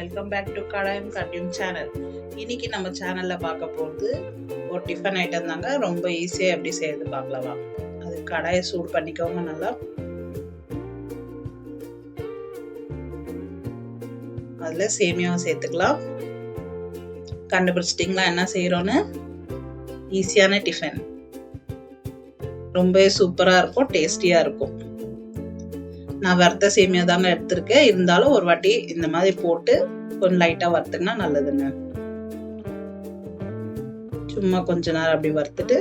Welcome back to கடாயம் காட்டியும் channel. இன்னைக்கு நம்ம சேனல்ல பார்க்க போகிறது ஒரு டிஃபன் ஐட்டம் தாங்க. ரொம்ப ஈஸியாக எப்படி செய்யறது பார்க்கலாம். அது கடாயை சூடு பண்ணிக்கோங்க நல்லா. அதில் சேமியாவை சேர்த்துக்கலாம். கண்டுபிடிச்சிட்டிங்களா என்ன செய்கிறோன்னு? ஈஸியான டிஃபன், ரொம்ப சூப்பராக இருக்கும், டேஸ்டியாக இருக்கும். நான் வறுத்த சேமியா தாங்க எடுத்திருக்கேன். இருந்தாலும் ஒரு வாட்டி இந்த மாதிரி போட்டு கொஞ்சம் லைட்டாக வறுத்துங்கன்னா நல்லதுங்க. சும்மா கொஞ்ச நேரம் அப்படி வறுத்துட்டு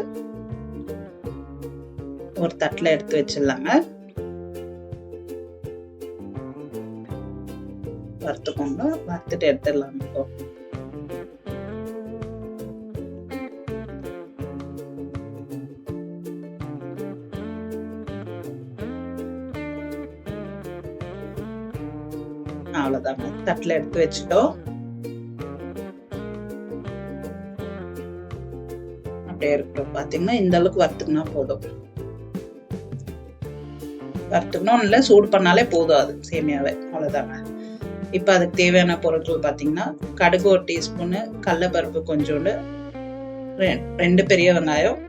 ஒரு தட்டில் எடுத்து வச்சிடலாங்க. வறுத்துக்கோங்க, வறுத்துட்டு எடுத்துடலாம். இப்போ அவ்வளவுதாங்க, தட்டுல எடுத்து வச்சுட்டோம். அப்படியே இருக்கட்டும். பாத்தீங்கன்னா இந்த அளவுக்கு வறுத்துக்குனா போதும். வறுத்துக்கணும் இல்லை, சூடு பண்ணாலே போதும் அது சேமியாவை. அவ்வளவுதாங்க. இப்ப அதுக்கு தேவையான பொருட்கள் பாத்தீங்கன்னா கடுகு 1 டீஸ்பூனு, கடலைப்பருப்பு கொஞ்சோண்டு, 2 பெரிய வெங்காயம்,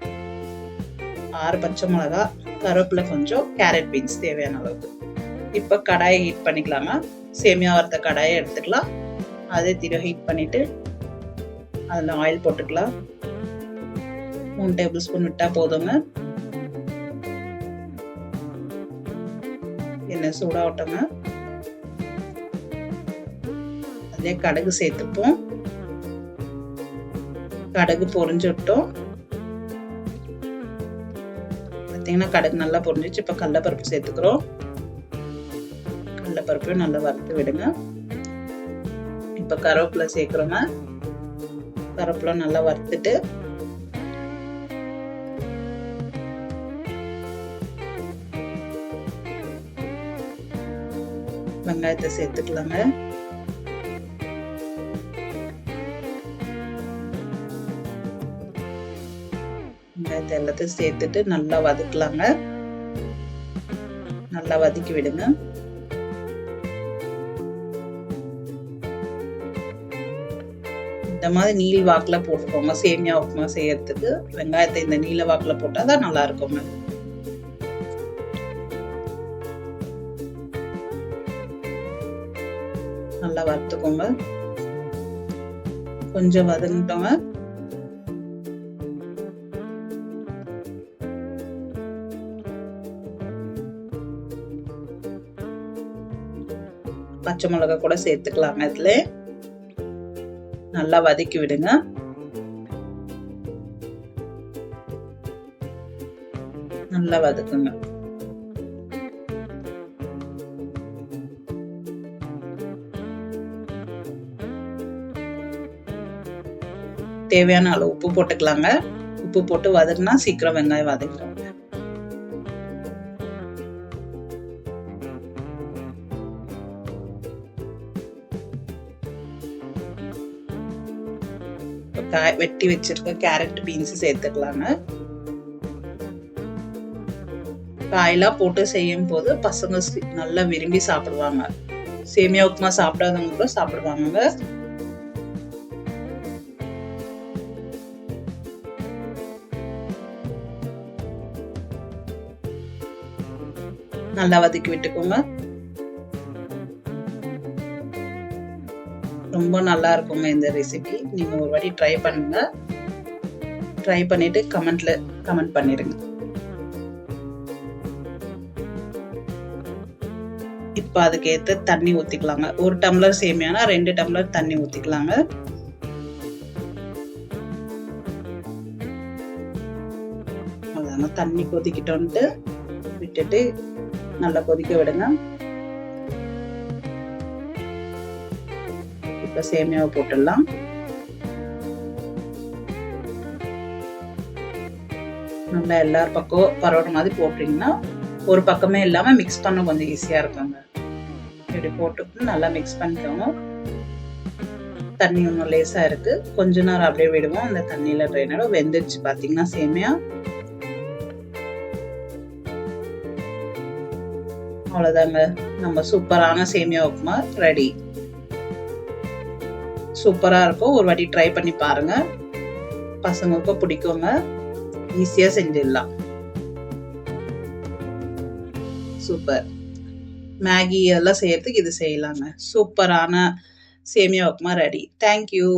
6 பச்சை மிளகா, கருவேப்பிலை கொஞ்சம், கேரட் பீன்ஸ் தேவையான அளவுக்கு. இப்ப கடாயை ஹீட் பண்ணிக்கலாங்க. சேமியா வறுத்த கடாயை எடுத்துக்கலாம். அதே தீர ஹீட் பண்ணிட்டு அதில் ஆயில் போட்டுக்கலாம். 3 டேபிள் ஸ்பூன் விட்டா போதுங்க. எண்ணெய் சூடாகட்டுங்க. அதிலே கடுகு சேர்த்துப்போம். கடுகு பொரிஞ்சு விட்டோம். பார்த்தீங்கன்னா கடுகு நல்லா பொரிஞ்சிச்சு. இப்போ கடலைப்பருப்பு சேர்த்துக்கிறோம். கடலைப்பருப்பையும் நல்லா வறுத்து விடுங்க. இப்போ கருவேப்பிலை சேர்க்குறோங்க. கருவேப்பிலை நல்லா வறுத்துட்டு வெங்காயத்தை சேர்த்துக்கலாங்க. வெங்காயத்தை எல்லாத்தையும் சேர்த்துட்டு நல்லா வதக்கலாங்க. நல்லா வதக்கி விடுங்க. இந்த மாதிரி நீள் வாக்குல போட்டுக்கோங்க. சேமியா உப்புமா செய்யறதுக்கு வெங்காயத்தை இந்த நீல வாக்குல போட்டாதான் நல்லா இருக்குங்க. நல்லா வறுத்துக்கோங்க. கொஞ்சம் வதங்கிட்டோங்க. பச்சை மிளகாய் கூட சேர்த்துக்கலாங்க. இதுல நல்லா வதக்கி விடுங்க. நல்லா வதக்குங்க. தேவையான அளவு உப்பு போட்டுக்கலாங்க. உப்பு போட்டு வதக்குனா சீக்கிரம் வெங்காயம் வதக்கிடும். வெட்டி வச்சிருக்க கேரட் பீன்ஸ் சேர்த்துக்கலாங்க. காயெல்லாம் போட்டு செய்யும் போது பசங்க நல்லா விரும்பி சாப்பிடுவாங்க. சேமியா உப்புமா சாப்பிடாதவங்க கூட சாப்பிடுவாங்க. நல்லா வதக்கி விட்டுக்கோங்க. ரொம்ப நல்லா இருக்குங்க இந்த ரெசிபி. நீங்க ஒரு வாட்டி ட்ரை பண்ணுங்க. ட்ரை பண்ணிட்டு கமெண்ட் பண்ணிடுங்க. இப்ப அதுக்கு ஏத்த தண்ணி ஊத்திக்கலாங்க. 1 டம்ளர் சேமியானா 2 டம்ளர் தண்ணி ஊத்திக்கலாங்க. அவ்வளவுதான். தண்ணி கொதிக்கிட்டோன்ட்டு விட்டுட்டு நல்லா கொதிக்க விடுங்க. சேமியாவை போட்டுடலாம். நல்லா எல்லா பக்கம் பரோட்டா மாதிரி போட்டீங்கன்னா ஒரு பக்கமே இல்லாம மிக்ஸ் பண்ண கொஞ்சம் ஈஸியா இருக்குங்க. இப்படி போட்டு நல்லா மிக்ஸ் பண்ணிக்கோங்க. தண்ணி ஒன்றும் லேசா இருக்கு. கொஞ்ச நேரம் அப்படியே விடுவோம். அந்த தண்ணியில ட்ரைனோட வெந்துருச்சு. பாத்தீங்கன்னா சேமியா அவ்வளவுதாங்க. நம்ம சூப்பரான சேமியா உப்புமா ரெடி. சூப்பராக இருக்கும். ஒரு வாட்டி ட்ரை பண்ணி பாருங்க, பசங்களுக்கும் பிடிக்குங்க. ஈஸியாக செஞ்சிடலாம். சூப்பர். மேகி எல்லாம் செய்யறதுக்கு இது செய்யலாங்க. சூப்பரான சேமியா உப்புமா ரெடி. தேங்க்யூ.